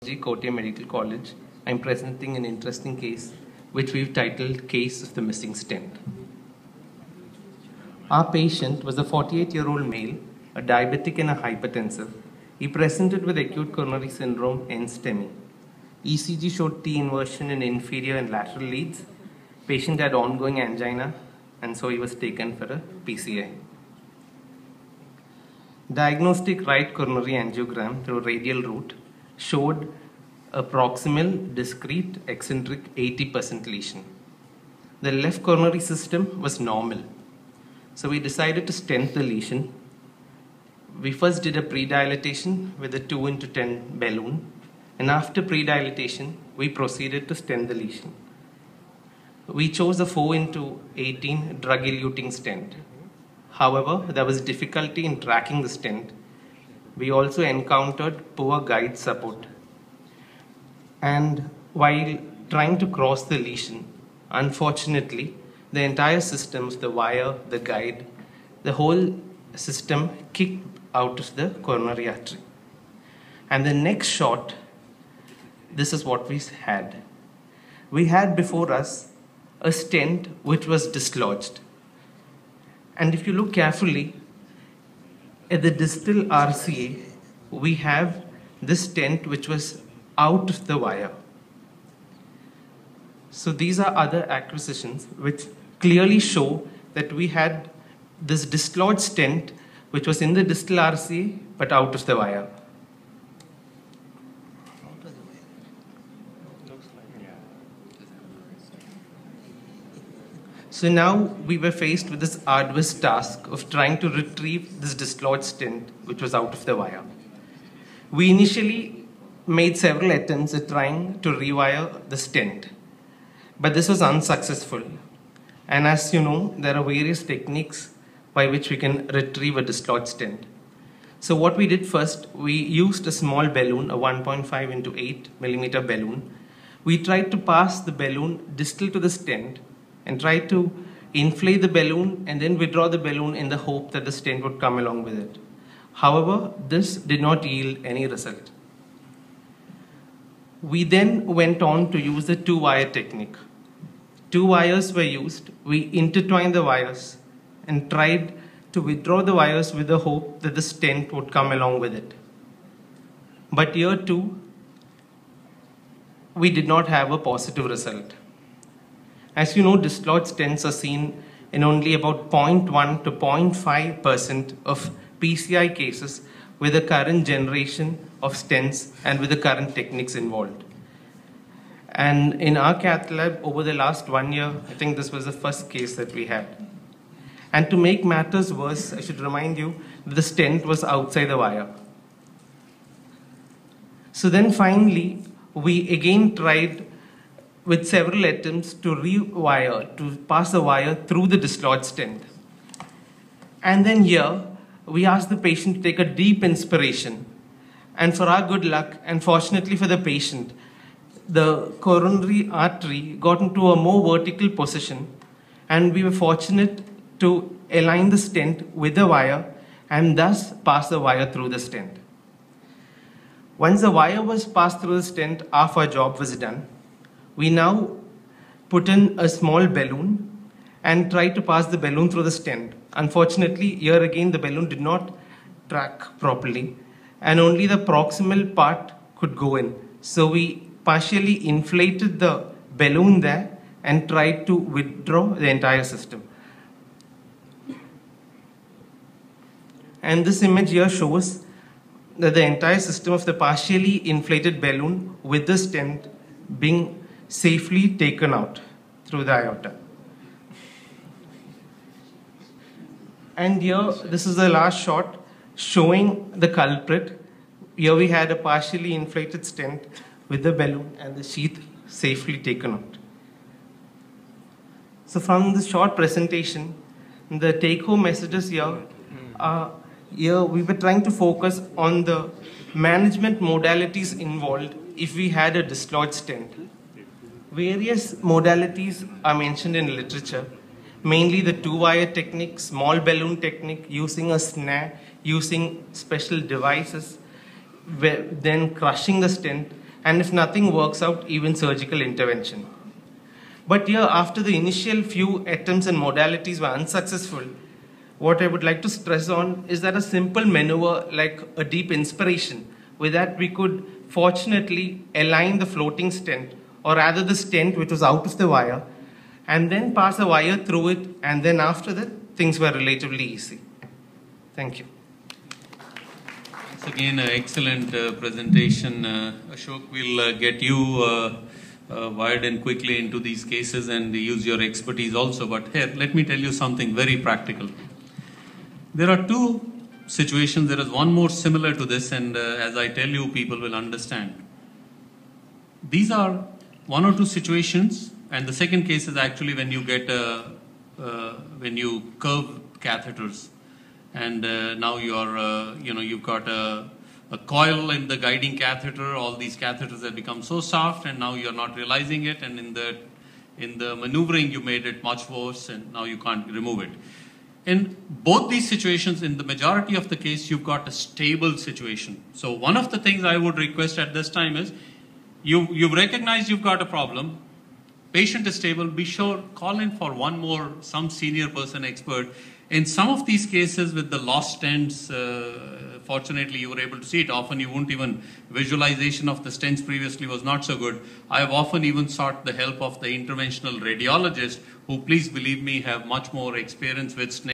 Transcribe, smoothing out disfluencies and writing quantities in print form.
Kottayam Medical College. I'm presenting an interesting case which we've titled Case of the Missing Stent. Our patient was a 48-year-old male, a diabetic and a hypertensive. He presented with acute coronary syndrome and STEMI. ECG showed T inversion in inferior and lateral leads. Patient had ongoing angina, and so he was taken for a PCI. Diagnostic right coronary angiogram through radial route showed a proximal, discrete, eccentric 80% lesion. The left coronary system was normal. So we decided to stent the lesion. We first did a pre-dilatation with a 2x10 balloon. And after pre-dilatation, we proceeded to stent the lesion. We chose a 4x18 drug-eluting stent. However, there was difficulty in tracking the stent. We also encountered poor guide support. And while trying to cross the lesion, unfortunately, the entire system, the wire, the guide, the whole system kicked out of the coronary artery. And the next shot, this is what we had. We had before us a stent which was dislodged. And if you look carefully, at the distal RCA, we have this stent which was out of the wire. So these are other acquisitions which clearly show that we had this dislodged stent which was in the distal RCA but out of the wire. So now we were faced with this arduous task of trying to retrieve this dislodged stent which was out of the wire. We initially made several attempts at trying to rewire the stent, but this was unsuccessful. And as you know, there are various techniques by which we can retrieve a dislodged stent. So what we did first, we used a small balloon, a 1.5 into 8 millimeter balloon. We tried to pass the balloon distal to the stent and tried to inflate the balloon and then withdraw the balloon in the hope that the stent would come along with it. However, this did not yield any result. We then went on to use the two-wire technique. Two wires were used. We intertwined the wires and tried to withdraw the wires with the hope that the stent would come along with it. But here too, we did not have a positive result. As you know, dislodged stents are seen in only about 0.1 to 0.5% of PCI cases with the current generation of stents and with the current techniques involved. And in our cath lab, over the last 1 year, I think this was the first case that we had. And to make matters worse, I should remind you that the stent was outside the wire. So then finally, we again tried with several attempts to rewire, to pass the wire through the dislodged stent. And then here, we asked the patient to take a deep inspiration. And for our good luck, and fortunately for the patient, the coronary artery got into a more vertical position, and we were fortunate to align the stent with the wire and thus pass the wire through the stent. Once the wire was passed through the stent, half our job was done. We now put in a small balloon and tried to pass the balloon through the stent. Unfortunately, here again the balloon did not track properly and only the proximal part could go in. So we partially inflated the balloon there and tried to withdraw the entire system. And this image here shows that the entire system of the partially inflated balloon with the stent being safely taken out through the aorta. And here, this is the last shot showing the culprit. Here we had a partially inflated stent with the balloon and the sheath safely taken out. So from this short presentation, the take-home messages here are, here we were trying to focus on the management modalities involved if we had a dislodged stent. Various modalities are mentioned in literature, mainly the two-wire technique, small balloon technique, using a snare, using special devices, then crushing the stent, and if nothing works out, even surgical intervention. But here, after the initial few attempts and modalities were unsuccessful, what I would like to stress on is that a simple maneuver like a deep inspiration, with that we could fortunately align the floating stent, or rather the stent which was out of the wire, and then pass a wire through it, and then after that, things were relatively easy. Thank you. Once again, an excellent presentation. Ashok, we'll get you wired in quickly into these cases and use your expertise also. But here, let me tell you something very practical. There are two situations. There is one more similar to this, and as I tell you, people will understand. These are one or two situations, and the second case is actually when you get when you curve catheters, and now you are you've got a coil in the guiding catheter. All these catheters have become so soft, and now you're not realizing it, and in the maneuvering you made it much worse, and now you can't remove it. In both these situations, in the majority of the case, you've got a stable situation. So one of the things I would request at this time is, you've recognized you've got a problem, patient is stable, be sure, call in for one more, some senior person expert. In some of these cases with the lost stents, fortunately you were able to see it. Often you won't even, visualization of the stents previously was not so good. I have often even sought the help of the interventional radiologist, who, please believe me, have much more experience with stents